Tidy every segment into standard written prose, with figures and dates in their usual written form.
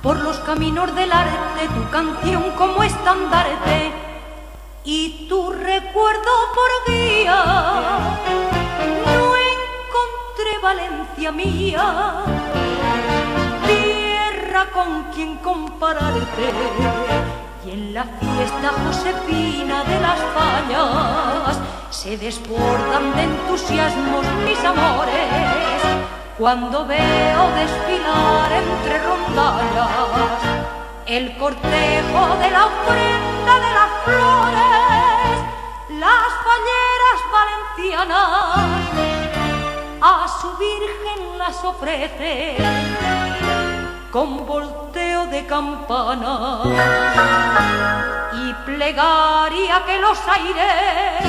Por los caminos del arte, tu canción como estandarte y tu recuerdo por guía. No encontré Valencia mía, tierra con quien compararte. Y en la fiesta josefina de las fallas se desbordan de entusiasmos mis amores, cuando veo desfilar entre rondallas el cortejo de la ofrenda de las flores. Las falleras valencianas a su virgen las ofrecen con volteo de campana y plegaria que los aires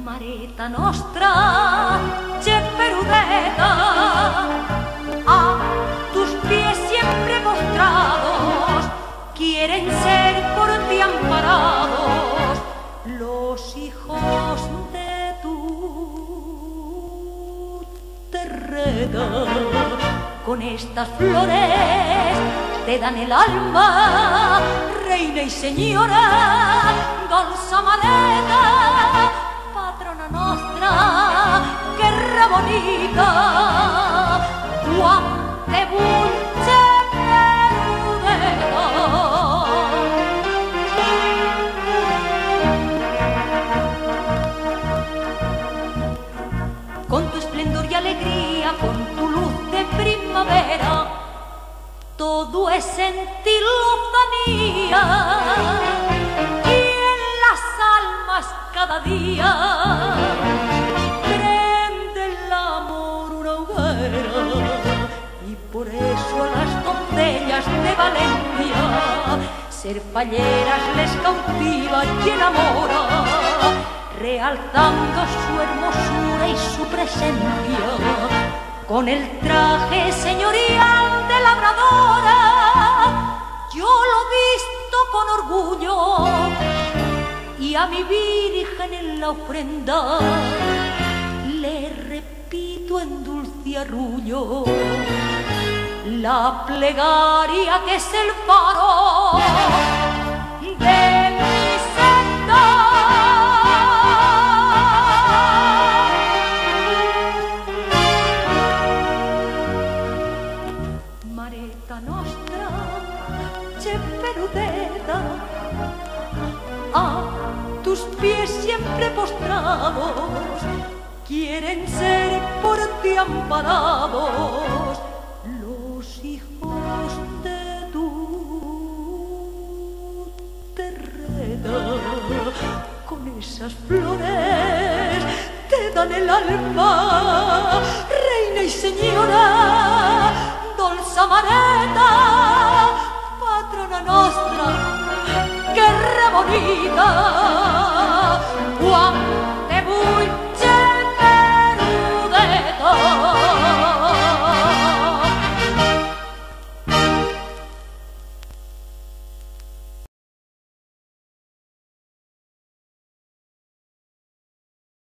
Mareta nostra, Cheperudeta, a tus pies siempre postrados, quieren ser por ti amparados los hijos de tu terreta. Con estas flores te dan el alma, reina y señora, dolça Mareta, patrona nostra, guerra bonita, quan te vull Cheperudeta. Con tu esplendor y alegría, con tu luz de primavera, todo es sentir lozanía, y en las almas cada día prende el amor una hoguera. Y por eso a las doncellas de Valencia ser falleras les cautiva y enamora, realzando su hermosura y su presencia con el traje señorial de labradora. Yo lo visto con orgullo y a mi virgen en la ofrenda le repito en dulce arrullo la plegaria que es el faro de mi senda. Mareta nostra, Cheperudeta, a tus pies siempre postrados, quieren ser por ti amparados los hijos de tu terreta. Con esas flores te dan el alma, reina y señora, dolça Mareta, patrona nostra, guerra bonita, quan